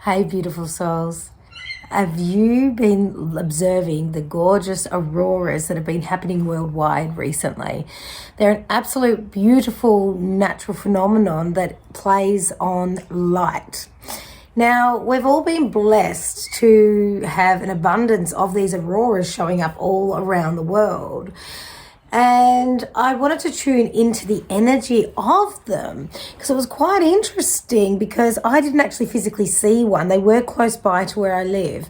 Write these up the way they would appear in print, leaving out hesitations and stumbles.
Hey, beautiful souls. Have you been observing the gorgeous auroras that have been happening worldwide recently? They're an absolute beautiful natural phenomenon that plays on light. Now, we've all been blessed to have an abundance of these auroras showing up all around the world. And I wanted to tune into the energy of them because it was quite interesting because I didn't actually physically see one. They were close by to where I live,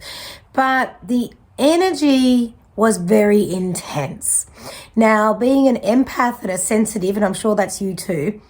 but the energy was very intense. Now, being an empath and a sensitive, and I'm sure that's you too,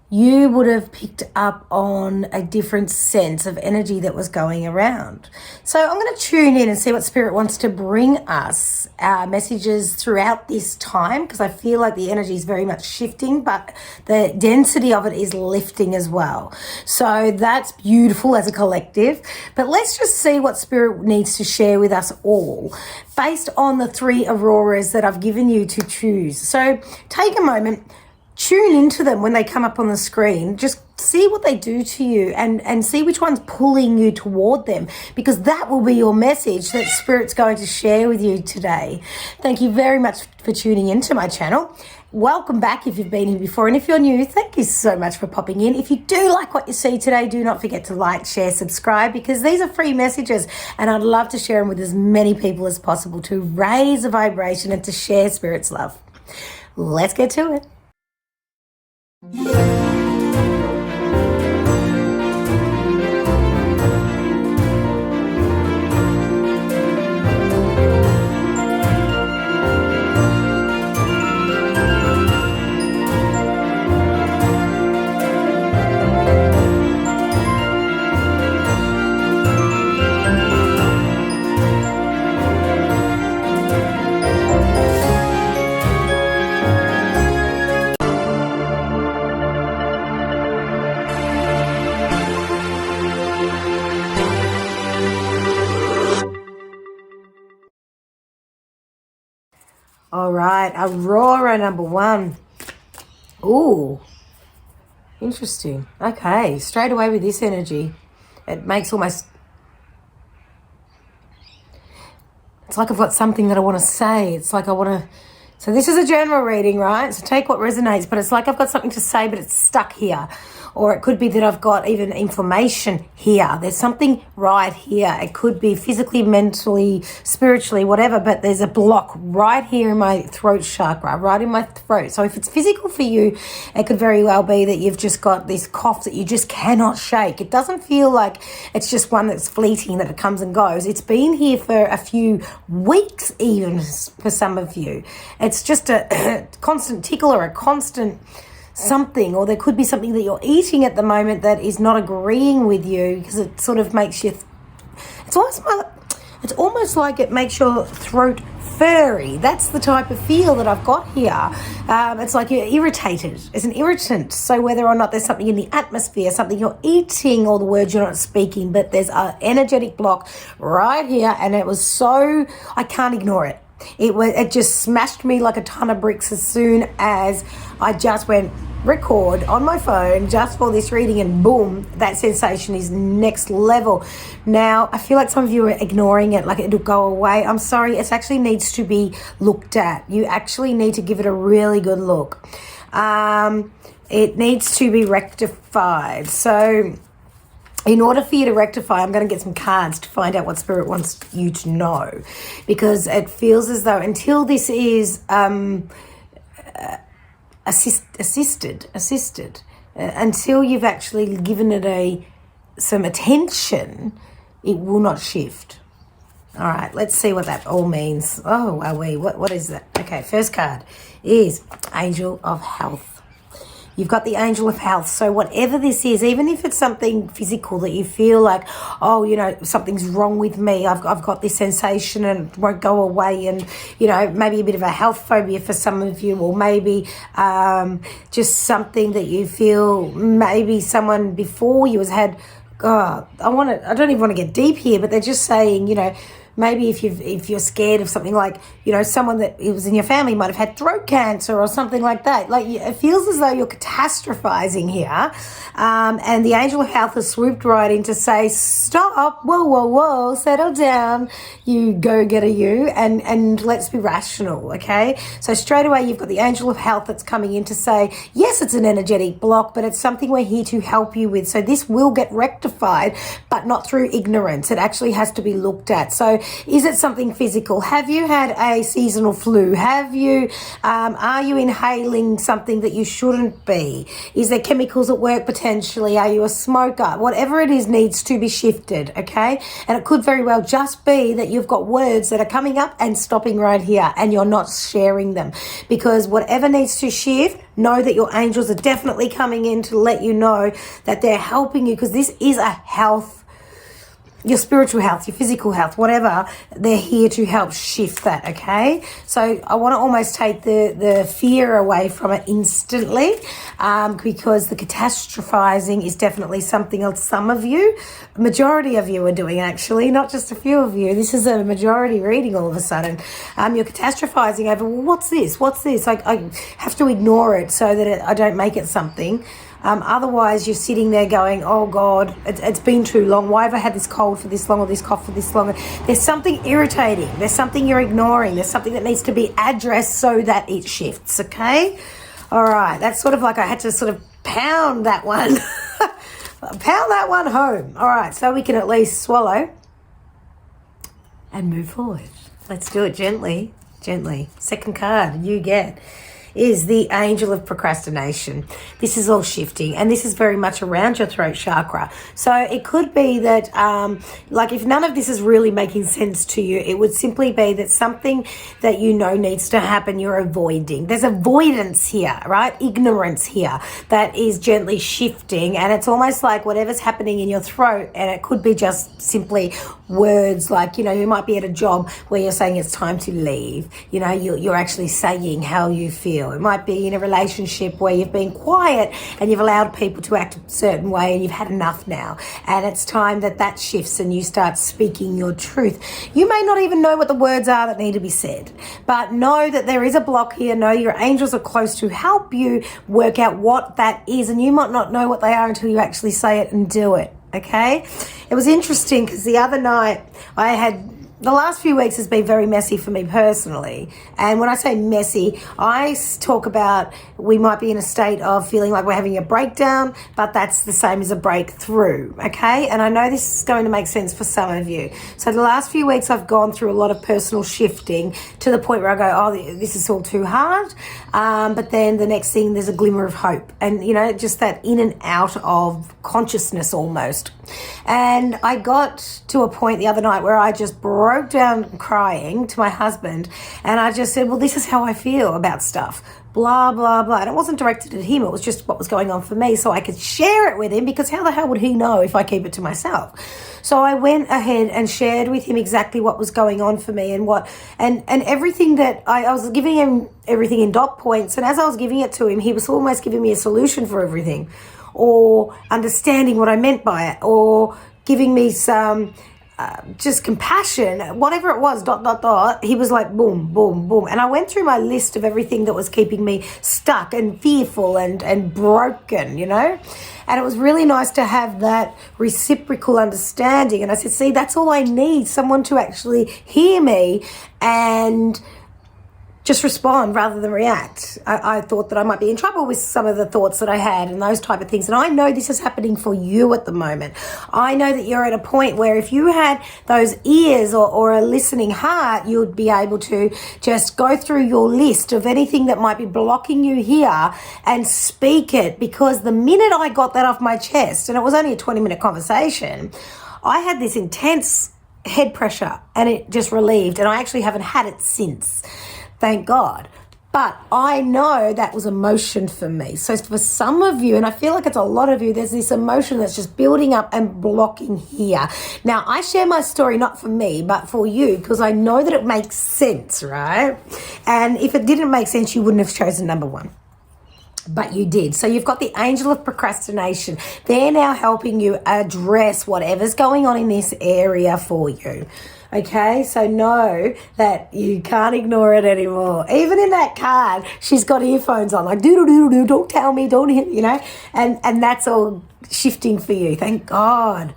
you would have picked up on a different sense of energy that was going around. So I'm going to tune in and see what Spirit wants to bring us messages throughout this time, because I feel like the energy is very much shifting, but the density of it is lifting as well. So that's beautiful as a collective. But let's just see what Spirit needs to share with us all based on the 3 auroras that I've given you to choose. So take a moment. Tune into them when they come up on the screen. Just see what they do to you and see which one's pulling you toward them, because that will be your message that Spirit's going to share with you today. Thank you very much for tuning into my channel. Welcome back if you've been here before, and if you're new, thank you so much for popping in. If you do like what you see today, do not forget to like, share, subscribe, because these are free messages and I'd love to share them with as many people as possible to raise a vibration and to share Spirit's love. Let's get to it. All right, Aurora number 1. Ooh, interesting. Okay, straight away with this energy, it makes almost, it's like I've got something that I want to say. It's like I want to, so this is a general reading, right? So take what resonates, but it's like I've got something to say, but it's stuck here. Or it could be that I've got even inflammation here. There's something right here. It could be physically, mentally, spiritually, whatever, but there's a block right here in my throat chakra, right in my throat. So if it's physical for you, it could very well be that you've just got this cough that you just cannot shake. It doesn't feel like it's just one that's fleeting, that it comes and goes. It's been here for a few weeks even for some of you. It's just a constant tickle or a constant something, or there could be something that you're eating at the moment that is not agreeing with you, because it sort of makes you, it's almost like it makes your throat furry. That's the type of feel that I've got here. It's like you're irritated. It's an irritant. So whether or not there's something in the atmosphere, something you're eating, or the words you're not speaking, but there's an energetic block right here, and it was so, I can't ignore it. It just smashed me like a ton of bricks as soon as I just went record on my phone just for this reading, and boom, that sensation is next level. Now, I feel like some of you are ignoring it, like it'll go away. I'm sorry, it actually needs to be looked at. You actually need to give it a really good look. It needs to be rectified. So in order for you to rectify, I'm going to get some cards to find out what Spirit wants you to know, because it feels as though until this is assisted, until you've actually given it some attention, it will not shift. All right, let's see what that all means. Oh, are we? What is that? Okay, first card is Angel of Health. You've got the Angel of Health. So whatever this is, even if it's something physical that you feel like, oh, you know, something's wrong with me, I've got this sensation and it won't go away, and, you know, maybe a bit of a health phobia for some of you, or maybe just something that you feel maybe someone before you has had, I don't even want to get deep here, but they're just saying, you know, maybe if you're scared of something like, you know, someone that was in your family might have had throat cancer or something like that. Like, it feels as though you're catastrophizing here. And the angel of health has swooped right in to say, stop, whoa, settle down, you go-getter you, and let's be rational, okay? So straight away you've got the angel of health that's coming in to say, yes, it's an energetic block, but it's something we're here to help you with. So this will get rectified, but not through ignorance. It actually has to be looked at. So is it something physical? Have you had a seasonal flu? Have you, are you inhaling something that you shouldn't be? Is there chemicals at work potentially? Are you a smoker? Whatever it is needs to be shifted, okay? And it could very well just be that you've got words that are coming up and stopping right here and you're not sharing them, because whatever needs to shift, know that your angels are definitely coming in to let you know that they're helping you, because this is a health, your spiritual health, your physical health, whatever, they're here to help shift that, okay? So I want to almost take the fear away from it instantly, because the catastrophizing is definitely something else some of you, majority of you are doing, actually, not just a few of you. This is a majority reading all of a sudden. You're catastrophizing over, well, what's this? Like, I have to ignore it so that I don't make it something. Otherwise, you're sitting there going, oh, God, it's been too long. Why have I had this cold for this long, or this cough for this long? There's something irritating. There's something you're ignoring. There's something that needs to be addressed so that it shifts, okay? All right. That's sort of like I had to sort of pound that one. Pound that one home. All right. So we can at least swallow and move forward. Let's do it gently. Second card you get is the angel of procrastination. This is all shifting, and this is very much around your throat chakra. So it could be that, like, if none of this is really making sense to you, it would simply be that something that you know needs to happen, you're avoiding. There's avoidance here, right? Ignorance here that is gently shifting, and it's almost like whatever's happening in your throat, and it could be just simply words like, you know, you might be at a job where you're saying it's time to leave. You know, you're actually saying how you feel. It might be in a relationship where you've been quiet and you've allowed people to act a certain way and you've had enough now. And it's time that shifts and you start speaking your truth. You may not even know what the words are that need to be said, but know that there is a block here. Know your angels are close to help you work out what that is. And you might not know what they are until you actually say it and do it. Okay? It was interesting because the other night the last few weeks has been very messy for me personally. And when I say messy, I talk about we might be in a state of feeling like we're having a breakdown, but that's the same as a breakthrough, okay? And I know this is going to make sense for some of you. So the last few weeks I've gone through a lot of personal shifting to the point where I go, oh, this is all too hard. But then the next thing, there's a glimmer of hope. And, you know, just that in and out of consciousness almost. And I got to a point the other night where I just broke down crying to my husband, and I just said, well, this is how I feel about stuff, blah, blah, blah. And it wasn't directed at him. It was just what was going on for me so I could share it with him, because how the hell would he know if I keep it to myself? So I went ahead and shared with him exactly what was going on for me and everything that I was giving him everything in dot points. And as I was giving it to him, he was almost giving me a solution for everything, or understanding what I meant by it, or giving me some just compassion, whatever it was, ... He was like, boom, boom, boom. And I went through my list of everything that was keeping me stuck and fearful and broken, you know? And it was really nice to have that reciprocal understanding. And I said, see, that's all I need, someone to actually hear me and just respond rather than react. I thought that I might be in trouble with some of the thoughts that I had and those type of things. And I know this is happening for you at the moment. I know that you're at a point where if you had those ears or a listening heart, you'd be able to just go through your list of anything that might be blocking you here and speak it. Because the minute I got that off my chest, and it was only a 20-minute conversation, I had this intense head pressure and it just relieved. And I actually haven't had it since. Thank God. But I know that was emotion for me. So for some of you, and I feel like it's a lot of you, there's this emotion that's just building up and blocking here. Now, I share my story not for me, but for you, because I know that it makes sense, right? And if it didn't make sense, you wouldn't have chosen number one. but you did. So you've got the angel of procrastination. They're now helping you address whatever's going on in this area for you. Okay, so know that you can't ignore it anymore. Even in that card, she's got earphones on, like, do, don't tell me, don't hit, you know, and that's all shifting for you. Thank God.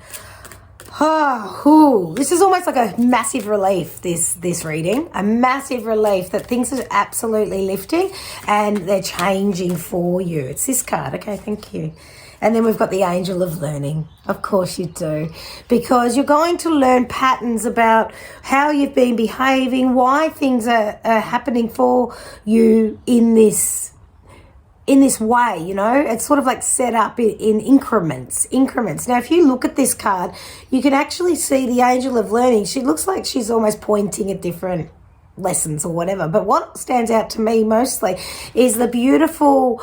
This is almost like a massive relief, this reading. A massive relief that things are absolutely lifting and they're changing for you. It's this card. Okay, thank you. And then we've got the angel of learning. Of course you do. Because you're going to learn patterns about how you've been behaving, why things are happening for you in this way, you know. It's sort of like set up in increments. Now, if you look at this card, you can actually see the angel of learning. She looks like she's almost pointing at different lessons or whatever. But what stands out to me mostly is the beautiful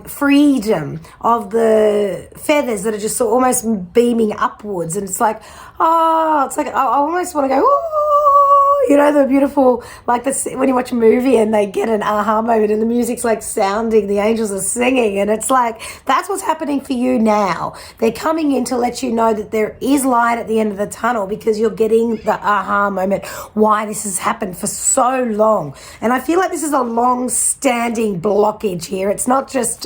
freedom of the feathers that are just so almost beaming upwards. And it's like, I almost want to go, oh, you know, the beautiful, like when you watch a movie and they get an aha moment and the music's like sounding, the angels are singing, and it's like, that's what's happening for you now. They're coming in to let you know that there is light at the end of the tunnel because you're getting the aha moment, why this has happened for so long. And I feel like this is a long-standing blockage here. It's not just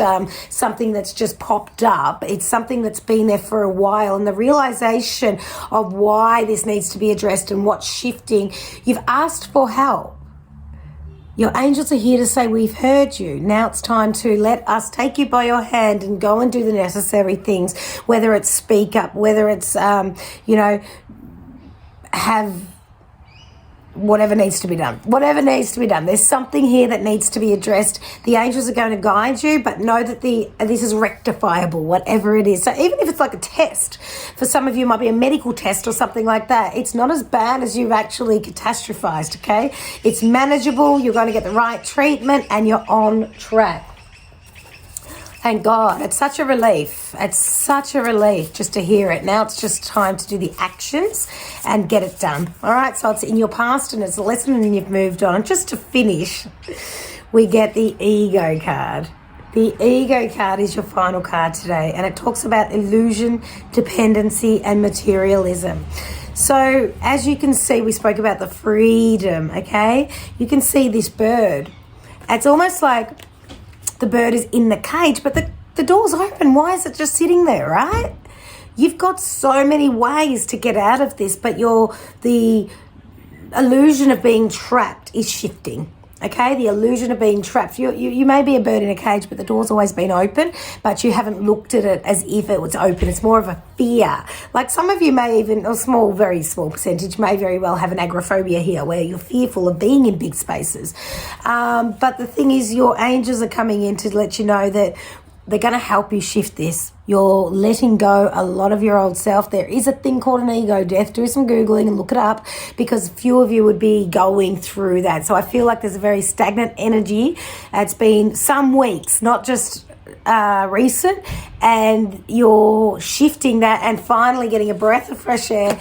something that's just popped up. It's something that's been there for a while, and the realization of why this needs to be addressed and what's shifting. You've asked for help. Your angels are here to say, we've heard you. Now it's time to let us take you by your hand and go and do the necessary things, whether it's speak up, whether it's, have whatever needs to be done. There's something here that needs to be addressed. The angels are going to guide you, but know that this is rectifiable, whatever it is. So even if it's like a test, for some of you it might be a medical test or something like that, it's not as bad as you've actually catastrophized, okay? It's manageable, you're going to get the right treatment, and you're on track. Thank God. It's such a relief. It's such a relief just to hear it. Now it's just time to do the actions and get it done. All right, so it's in your past and it's a lesson and you've moved on. And just to finish, we get the ego card. The ego card is your final card today, and it talks about illusion, dependency, and materialism. So as you can see, we spoke about the freedom, okay? You can see this bird. It's almost like the bird is in the cage, but the door's open. Why is it just sitting there, right? You've got so many ways to get out of this, but the illusion of being trapped is shifting. Okay, the illusion of being trapped. You may be a bird in a cage, but the door's always been open, but you haven't looked at it as if it was open. It's more of a fear. Like some of you may even, a small, very small percentage, may very well have an agoraphobia here, where you're fearful of being in big spaces. But the thing is, your angels are coming in to let you know that they're going to help you shift this. You're letting go a lot of your old self. There is a thing called an ego death. Do some Googling and look it up, because few of you would be going through that. So I feel like there's a very stagnant energy. It's been some weeks, not just recent, and you're shifting that and finally getting a breath of fresh air,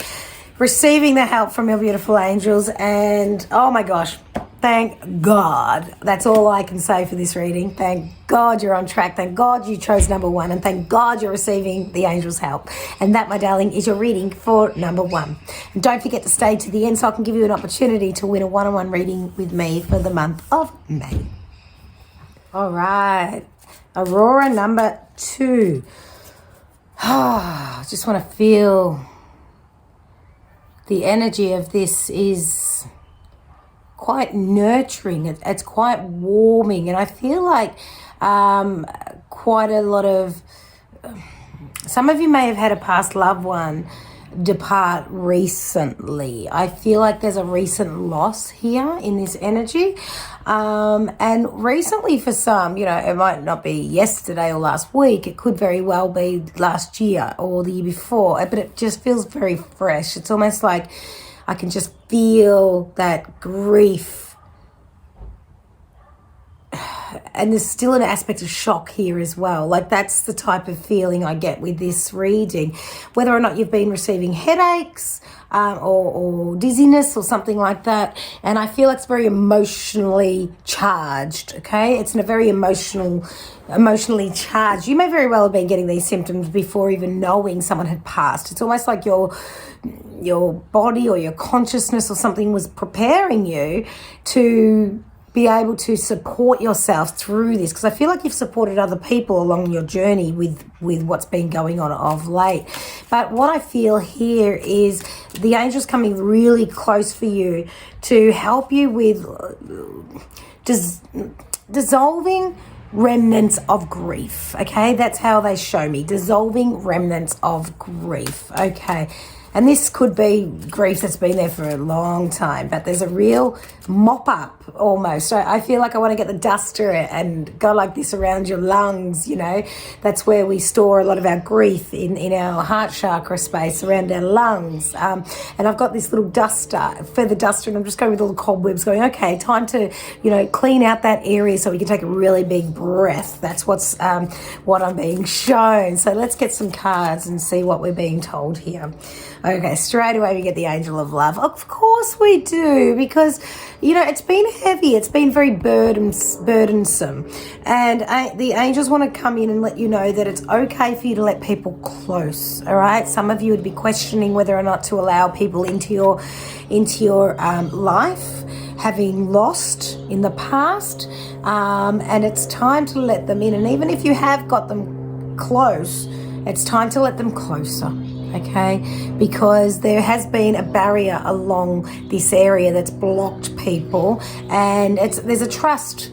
receiving the help from your beautiful angels, and oh my gosh, thank God. That's all I can say for this reading. Thank God you're on track. Thank God you chose number one. And thank God you're receiving the angels' help. And that, my darling, is your reading for number one. And don't forget to stay to the end so I can give you an opportunity to win a one-on-one reading with me for the month of May. All right. Aurora number 2. I just want to feel the energy of this is quite nurturing. It's quite warming, and I feel like quite a lot of some of you may have had a past loved one depart recently. I feel like there's a recent loss here in this energy, and recently for some, you know, it might not be yesterday or last week, it could very well be last year or the year before, but it just feels very fresh. It's almost like I can just feel that grief and there's still an aspect of shock here as well. Like, that's the type of feeling I get with this reading. Whether or not you've been receiving headaches or dizziness or something like that. And I feel it's very emotionally charged, okay? It's in a very emotionally charged. You may very well have been getting these symptoms before even knowing someone had passed. It's almost like your body or your consciousness or something was preparing you to be able to support yourself through this, because I feel like you've supported other people along your journey with what's been going on of late. But what I feel here is the angels coming really close for you to help you with dissolving remnants of grief, okay? That's how they show me, dissolving remnants of grief, okay? And this could be grief that's been there for a long time, but there's a real mop up almost. So I feel like I want to get the duster and go like this around your lungs, you know. That's where we store a lot of our grief in our heart chakra space, around our lungs. And I've got this little feather duster, and I'm just going with all the cobwebs going, okay, time to, you know, clean out that area so we can take a really big breath. That's what I'm being shown. So let's get some cards and see what we're being told here. Okay, straight away we get the Angel of Love. Of course we do, because, you know, it's been heavy. It's been very burdensome. And the angels want to come in and let you know that it's okay for you to let people close, all right? Some of you would be questioning whether or not to allow people into your life, having lost in the past. And it's time to let them in. And even if you have got them close, it's time to let them closer. Okay, because there has been a barrier along this area that's blocked people, and there's a trust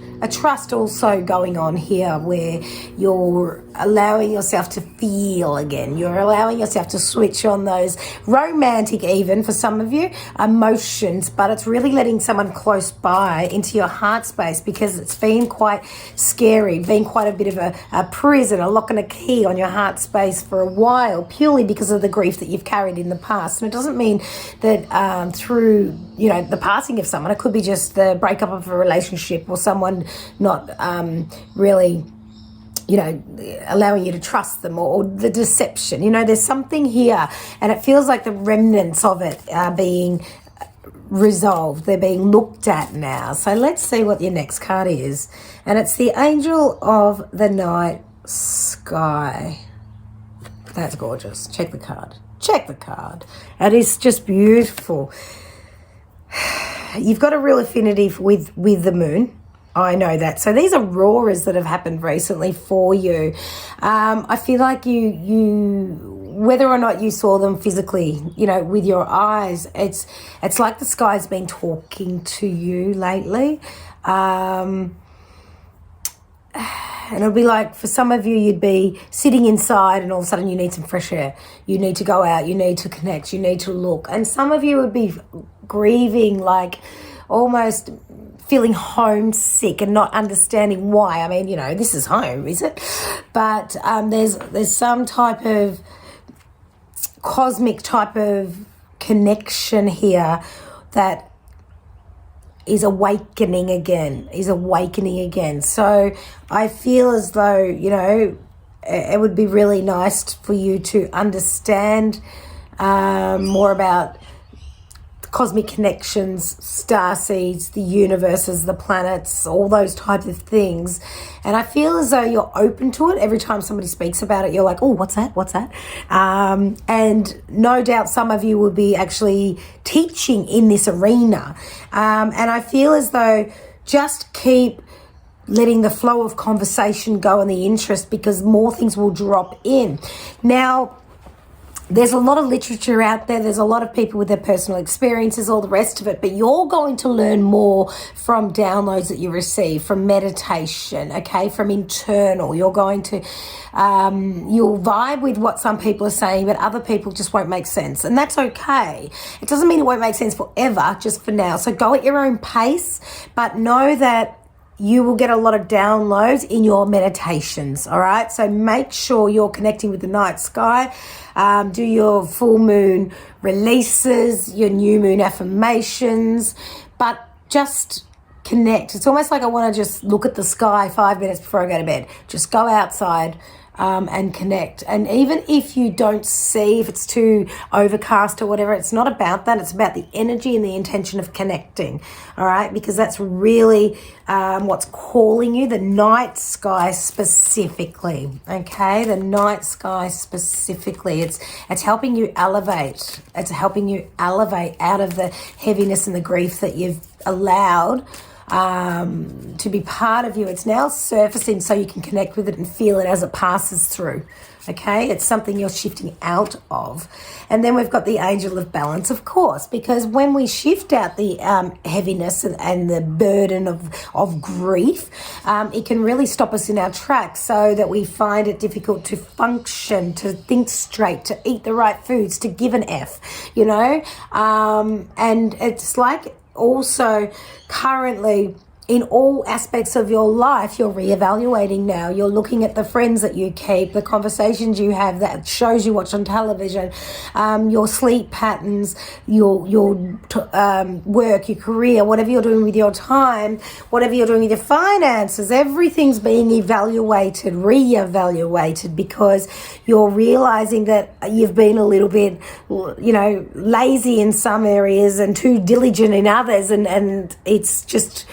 also going on here where you're allowing yourself to feel again. You're allowing yourself to switch on those romantic, even for some of you, emotions, but it's really letting someone close by into your heart space, because it's been quite scary, been quite a bit of a prison, a lock and a key on your heart space for a while, purely because of the grief that you've carried in the past. And it doesn't mean that through, you know, the passing of someone, it could be just the breakup of a relationship or someone not really, you know, allowing you to trust them, or the deception. You know, there's something here, and it feels like the remnants of it are being resolved. They're being looked at now. So let's see what your next card is. And it's the Angel of the Night Sky. That's gorgeous. Check the card. Check the card. It is just beautiful. You've got a real affinity with the moon. I know that. So these auroras that have happened recently for you, I feel like you, whether or not you saw them physically, you know, with your eyes, it's like the sky's been talking to you lately. And it'll be like, for some of you, you'd be sitting inside and all of a sudden you need some fresh air. You need to go out, you need to connect, you need to look. And some of you would be grieving, like almost feeling homesick and not understanding why. I mean, you know, this is home, is it? But there's some type of cosmic type of connection here that is awakening again, So I feel as though, you know, it would be really nice for you to understand more about cosmic connections, star seeds, the universes, the planets, all those types of things. And I feel as though you're open to it. Every time somebody speaks about it, you're like, oh, what's that? And no doubt some of you will be actually teaching in this arena. And I feel as though just keep letting the flow of conversation go and the interest, because more things will drop in. Now, there's a lot of literature out there. There's a lot of people with their personal experiences, all the rest of it. But you're going to learn more from downloads that you receive, from meditation, okay, from internal. You're going to, you'll vibe with what some people are saying, but other people just won't make sense. And that's okay. It doesn't mean it won't make sense forever, just for now. So go at your own pace, but know that you will get a lot of downloads in your meditations, all right? So make sure you're connecting with the night sky. Do your full moon releases, your new moon affirmations, but just connect. It's almost like I want to just look at the sky 5 minutes before I go to bed. Just go outside and connect. And even if you don't see, if it's too overcast or whatever, it's not about that. It's about the energy and the intention of connecting, all right? Because that's really what's calling you, the night sky specifically, okay? The night sky specifically. It's helping you elevate. It's helping you elevate out of the heaviness and the grief that you've allowed to be part of you. It's now surfacing so you can connect with it and feel it as it passes through. Okay, it's something you're shifting out of. And then we've got the angel of balance, of course, because when we shift out the heaviness and the burden of grief, it can really stop us in our tracks so that we find it difficult to function, to think straight, to eat the right foods, to give an F, you know. And it's like also currently in all aspects of your life, you're reevaluating now. You're looking at the friends that you keep, the conversations you have, that shows you watch on television, your sleep patterns, your work, your career, whatever you're doing with your time, whatever you're doing with your finances. Everything's being evaluated, reevaluated, because you're realizing that you've been a little bit, you know, lazy in some areas and too diligent in others, and it's just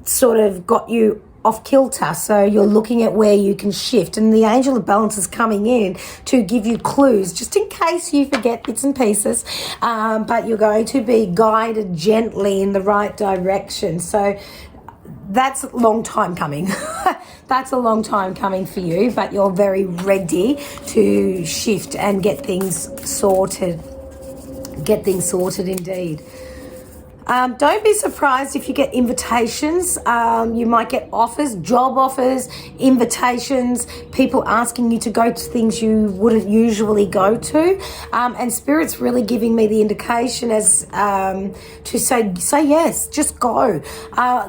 sort of got you off kilter. So you're looking at where you can shift, and the angel of balance is coming in to give you clues just in case you forget bits and pieces, but you're going to be guided gently in the right direction. So that's a long time coming. That's a long time coming for you, but you're very ready to shift and get things sorted. Get things sorted indeed. Don't be surprised if you get invitations. You might get offers, job offers, invitations, people asking you to go to things you wouldn't usually go to. And Spirit's really giving me the indication as to say yes, just go.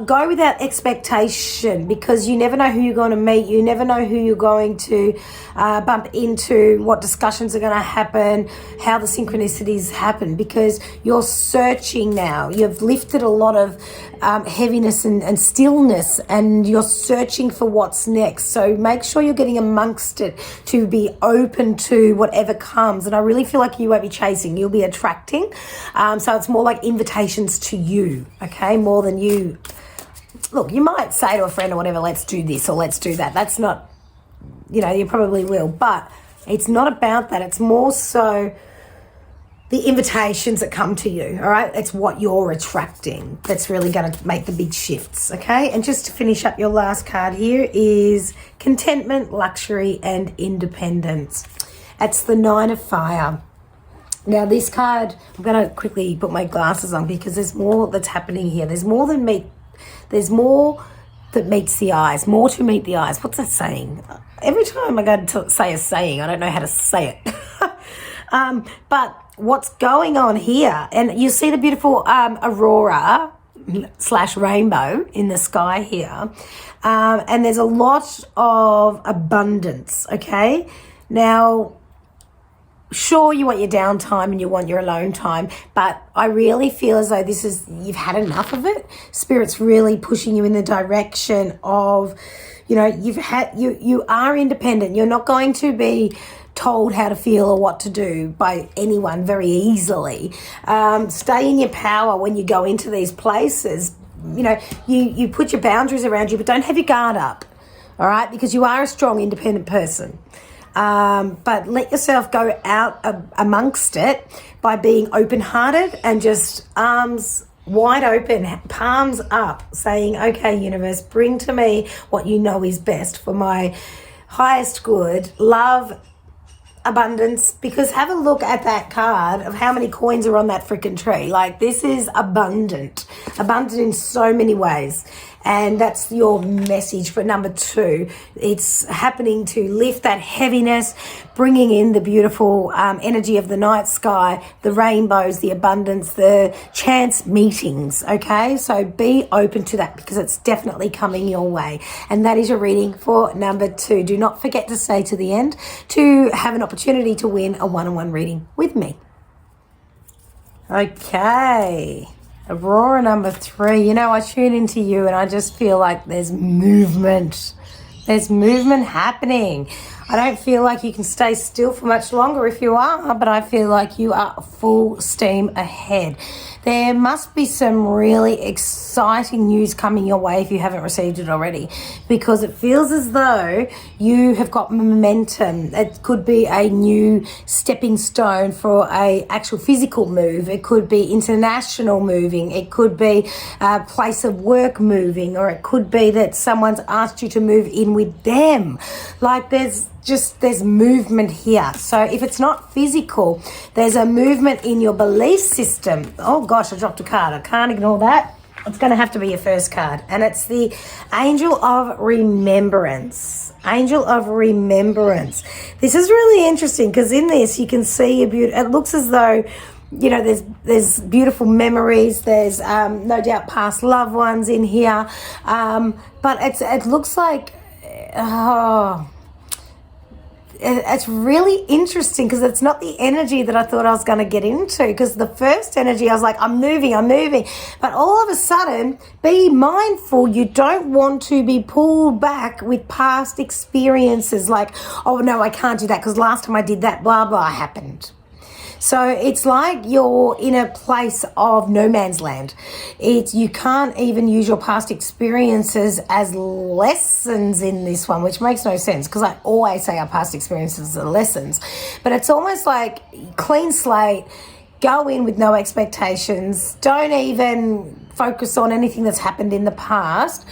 Go without expectation, because you never know who you're going to meet. You never know who you're going to bump into, what discussions are going to happen, how the synchronicities happen, because you're searching now. You've lifted a lot of heaviness and stillness, and you're searching for what's next. So make sure you're getting amongst it to be open to whatever comes. And I really feel like you won't be chasing, you'll be attracting. So it's more like invitations to you, okay, more than you. Look, you might say to a friend or whatever, let's do this or let's do that. That's not, you know, you probably will, but it's not about that. It's more so the invitations that come to you, all right? It's what you're attracting that's really going to make the big shifts, okay? And just to finish up, your last card here is contentment, luxury, and independence. It's the Nine of Fire. Now, this card, I'm going to quickly put my glasses on because there's more that's happening here. There's more than there's more that meets the eyes, more to meet the eyes. What's that saying? Every time I go to say a saying, I don't know how to say it. But what's going on here, and you see the beautiful aurora / rainbow in the sky here, and there's a lot of abundance, okay? Now, sure, you want your downtime and you want your alone time, but I really feel as though you've had enough of it. Spirit's really pushing you in the direction of, you know, you are independent. You're not going to be told how to feel or what to do by anyone very easily. Stay in your power when you go into these places. You know, you put your boundaries around you, but don't have your guard up, all right? Because you are a strong, independent person. But let yourself go out amongst it by being open-hearted and just arms wide open, palms up, saying, okay, universe, bring to me what you know is best for my highest good, love, abundance. Because have a look at that card of how many coins are on that freaking tree. Like, this is abundant in so many ways. And that's your message for number 2. It's happening to lift that heaviness, bringing in the beautiful energy of the night sky, the rainbows, the abundance, the chance meetings, okay? So be open to that because it's definitely coming your way. And that is your reading for number 2. Do not forget to stay to the end to have an opportunity to win a one-on-one reading with me. Okay. Aurora number 3. You know, I tune into you and I just feel like there's movement. There's movement happening. I don't feel like you can stay still for much longer if you are, but I feel like you are full steam ahead. There must be some really exciting news coming your way if you haven't received it already, because it feels as though you have got momentum. It could be a new stepping stone for a actual physical move. It could be international moving. It could be a place of work moving, or it could be that someone's asked you to move in with them. Like there's movement here. So if it's not physical, there's a movement in your belief system. Oh gosh, I dropped a card. I can't ignore that. It's going to have to be your first card. And it's the Angel of Remembrance. Angel of Remembrance. This is really interesting because in this you can see it looks as though, you know, there's beautiful memories. There's no doubt past loved ones in here. But it looks like, it's really interesting because it's not the energy that I thought I was going to get into, because the first energy I was like, I'm moving, but all of a sudden be mindful you don't want to be pulled back with past experiences like, oh no, I can't do that because last time I did that blah blah happened. So it's like you're in a place of no man's land. You can't even use your past experiences as lessons in this one, which makes no sense because I always say our past experiences are lessons. But it's almost like clean slate, go in with no expectations, don't even focus on anything that's happened in the past.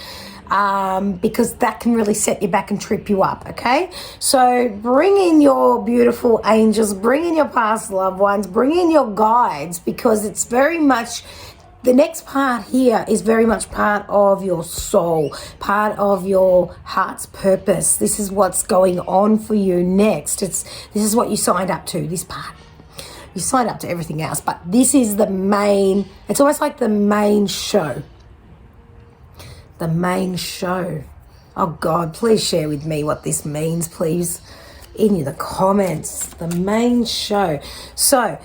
Because that can really set you back and trip you up, okay? So bring in your beautiful angels, bring in your past loved ones, bring in your guides, because it's very much, the next part here is very much part of your soul, part of your heart's purpose. This is what's going on for you next. This is what you signed up to, this part. You signed up to everything else, but this is the main, it's almost like the main show. The main show. Oh God, please share with me what this means, please, in the comments. The main show. So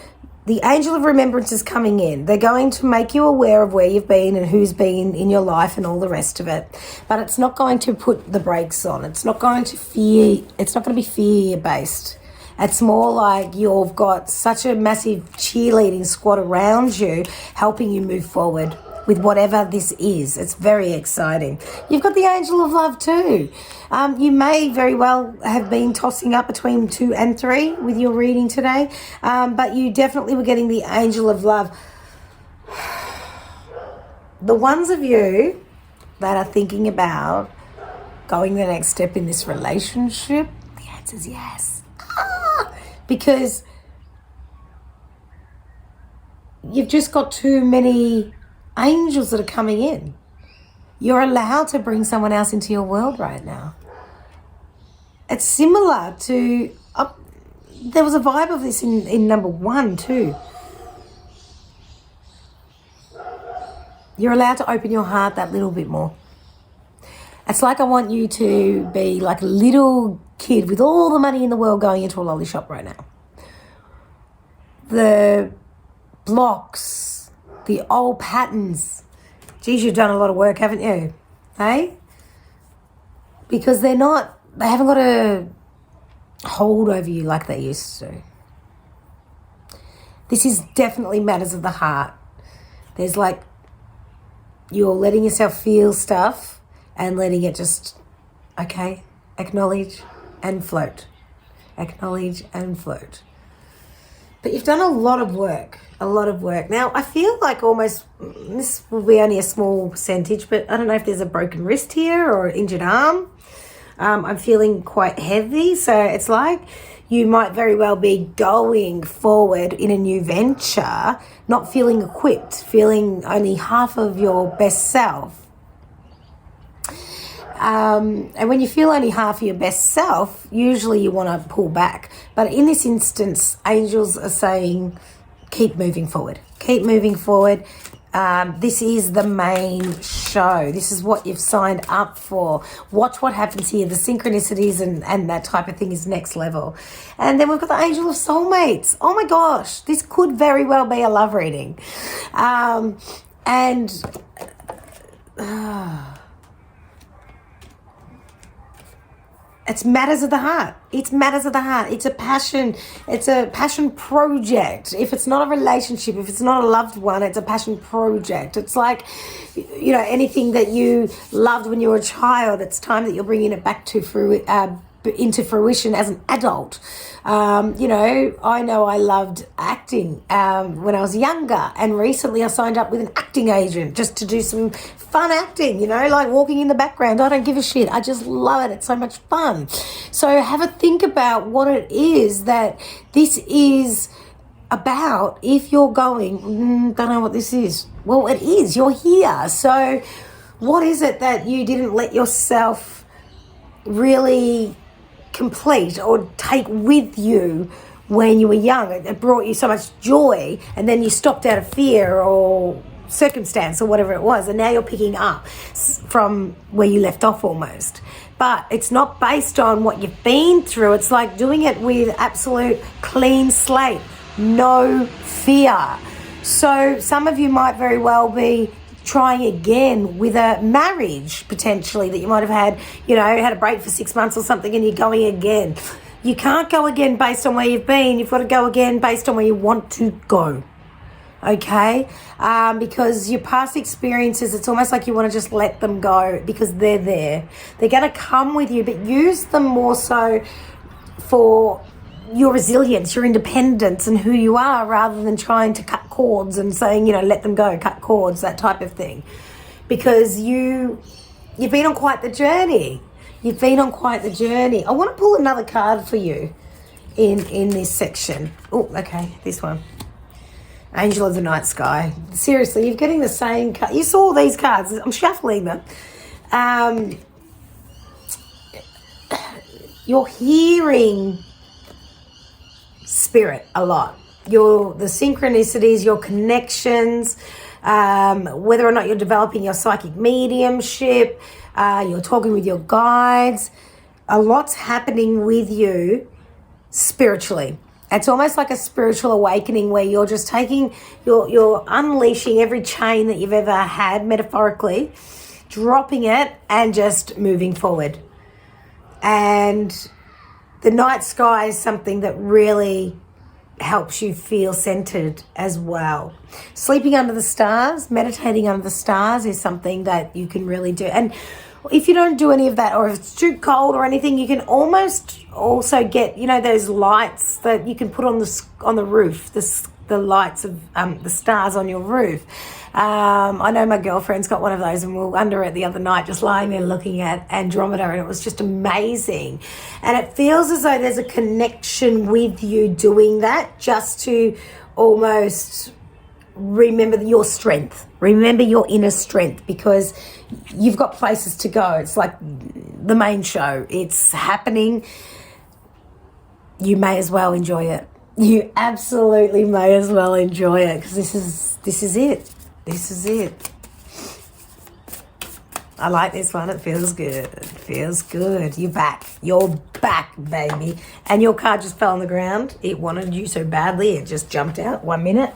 the Angel of Remembrance is coming in. They're going to make you aware of where you've been and who's been in your life and all the rest of it. But it's not going to put the brakes on. It's not going to be fear based. It's more like you've got such a massive cheerleading squad around you helping you move forward with whatever this is. It's very exciting. You've got the Angel of Love too. You may very well have been tossing up between 2 and 3 with your reading today, but you definitely were getting the Angel of Love. The ones of you that are thinking about going the next step in this relationship, the answer is yes. Because you've just got too many angels that are coming in. You're allowed to bring someone else into your world right now. It's similar to, there was a vibe of this in number 1 too. You're allowed to open your heart that little bit more. It's like I want you to be like a little kid with all the money in the world going into a lolly shop right now. The blocks, the old patterns. Geez, you've done a lot of work, haven't you? Hey? Because they haven't got a hold over you like they used to. This is definitely matters of the heart. There's like, you're letting yourself feel stuff and letting it just, okay, acknowledge and float. Acknowledge and float. But you've done a lot of work. Now, I feel like almost, this will be only a small percentage, but I don't know if there's a broken wrist here or an injured arm. I'm feeling quite heavy. So it's like you might very well be going forward in a new venture, not feeling equipped, feeling only half of your best self. And when you feel only half of your best self, usually you want to pull back. But in this instance, angels are saying, keep moving forward. Keep moving forward. This is the main show. This is what you've signed up for. Watch what happens here. The synchronicities and that type of thing is next level. And then we've got the Angel of Soulmates. Oh my gosh, this could very well be a love reading. And it's matters of the heart. It's matters of the heart. It's a passion. It's a passion project. If it's not a relationship, if it's not a loved one, it's a passion project. It's like, you know, anything that you loved when you were a child, it's time that you're bringing it back to into fruition as an adult. You know I loved acting when I was younger, and recently I signed up with an acting agent just to do some fun acting, you know, like walking in the background. I don't give a shit. I just love it. It's so much fun. So have a think about what it is that this is about. If you're going, don't know what this is. Well, it is. You're here. So what is it that you didn't let yourself really complete or take with you when you were young? It brought you so much joy, and then you stopped out of fear or circumstance or whatever it was, and now you're picking up from where you left off almost. But it's not based on what you've been through. It's like doing it with absolute clean slate, no fear. So some of you might very well be trying again with a marriage potentially that you might have had, you know, had a break for 6 months or something, and you're going again. You can't go again based on where you've been. You've got to go again based on where you want to go. Okay? Because your past experiences, it's almost like you want to just let them go because they're there. They're going to come with you, but use them more so for your resilience, your independence, and who you are, rather than trying to cut cords and saying, you know, let them go, cut cords, that type of thing. Because you've been on quite the journey. You've been on quite the journey. I want to pull another card for you in this section. Oh, okay, this one. Angel of the Night Sky. Seriously, you're getting the same card. You saw these cards. I'm shuffling them. You're hearing spirit a lot. The synchronicities, your connections, whether or not you're developing your psychic mediumship, you're talking with your guides. A lot's happening with you spiritually. It's almost like a spiritual awakening where you're just taking, you're unleashing every chain that you've ever had, metaphorically, dropping it and just moving forward. And the night sky is something that really helps you feel centered as well. Sleeping under the stars, meditating under the stars is something that you can really do. And if you don't do any of that, or if it's too cold or anything, you can almost also get, you know, those lights that you can put on the roof, the lights of the stars on your roof. I know my girlfriend's got one of those, and we were under it the other night just lying there looking at Andromeda, and it was just amazing. And it feels as though there's a connection with you doing that, just to almost remember your strength, remember your inner strength, because you've got places to go. It's like the main show. It's happening. You may as well enjoy it. You absolutely may as well enjoy it, because this is it. This is it. I like this one. It feels good. It feels good. You're back. You're back, baby. And your card just fell on the ground. It wanted you so badly. It just jumped out 1 minute.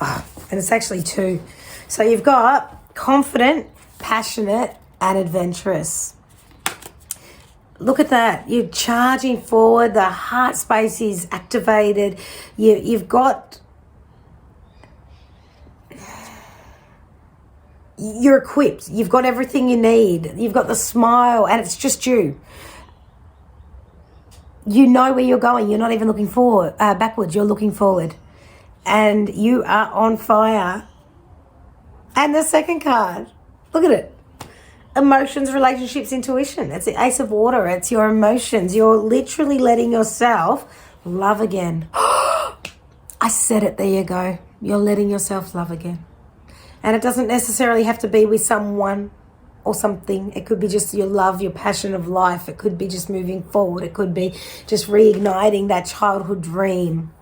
Oh, and it's actually two. So you've got confident, passionate, and adventurous. Look at that. You're charging forward. The heart space is activated. You've got... You're equipped. You've got everything you need. You've got the smile, and it's just you. You know where you're going. You're not even looking forward, backwards. You're looking forward. And you are on fire. And the second card, look at it. Emotions, relationships, intuition. It's the Ace of Water. It's your emotions. You're literally letting yourself love again. I said it. There you go. You're letting yourself love again. And it doesn't necessarily have to be with someone or something. It could be just your love, your passion of life. It could be just moving forward. It could be just reigniting that childhood dream.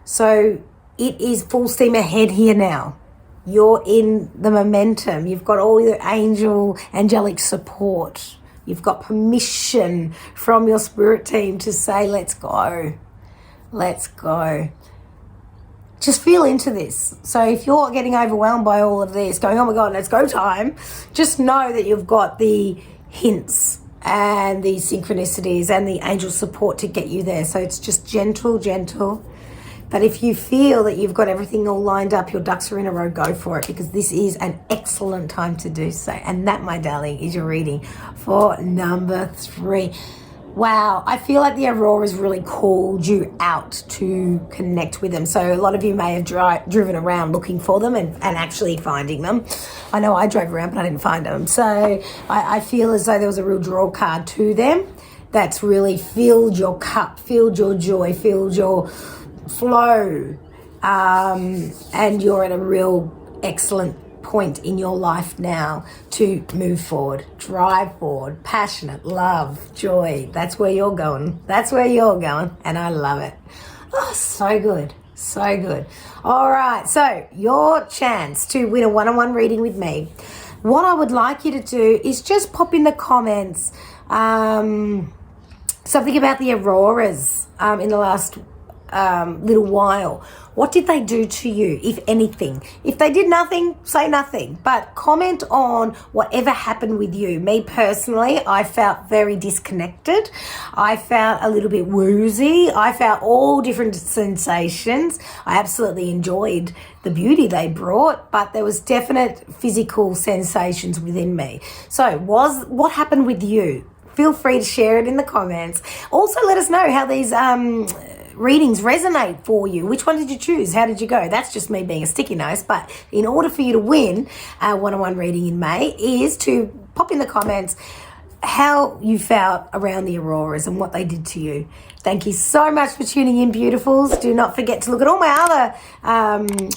So it is full steam ahead here now. You're in the momentum. You've got all your angelic support. You've got permission from your spirit team to say, let's go. Let's go. just feel into this. So if you're getting overwhelmed by all of this, going, oh my God, let's go time, just know that you've got the hints and the synchronicities and the angel support to get you there. So it's just gentle. But if you feel that you've got everything all lined up, your ducks are in a row, go for it, because this is an excellent time to do so. And that, my darling, is your reading for number 3. Wow, I feel like the Auroras really called you out to connect with them. So a lot of you may have driven around looking for them and actually finding them. I know I drove around, but I didn't find them. So I feel as though there was a real draw card to them that's really filled your cup, filled your joy, filled your flow. And you're at a real excellent point in your life now to move forward, drive forward, passionate, love, joy. That's where you're going. And I love it. Oh, so good. All right, so your chance to win a one-on-one reading with me. What I would like you to do is just pop in the comments something about the Auroras in the last little while. What did they do to you, if anything? If they did nothing, say nothing, but comment on whatever happened with you. Me personally, I felt very disconnected. I felt a little bit woozy. I felt all different sensations. I absolutely enjoyed the beauty they brought, but there was definite physical sensations within me. So what happened with you? Feel free to share it in the comments. Also, let us know how these readings resonate for you. Which one did you choose? How did you go? That's just me being a sticky nose. But in order for you to win a one-on-one reading in May is to pop in the comments how you felt around the Auroras and what they did to you. Thank you so much for tuning in, beautifuls. Do not forget to look at all my other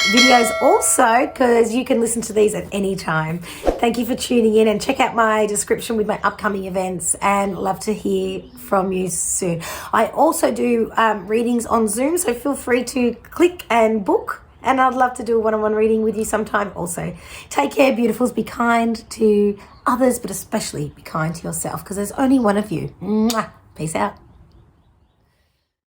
videos also, because you can listen to these at any time. Thank you for tuning in, and check out my description with my upcoming events, and love to hear from you soon. I also do readings on Zoom, so feel free to click and book, and I'd love to do a one-on-one reading with you sometime also. Take care, beautifuls. Be kind to others, but especially be kind to yourself, because there's only one of you. Mwah. Peace out.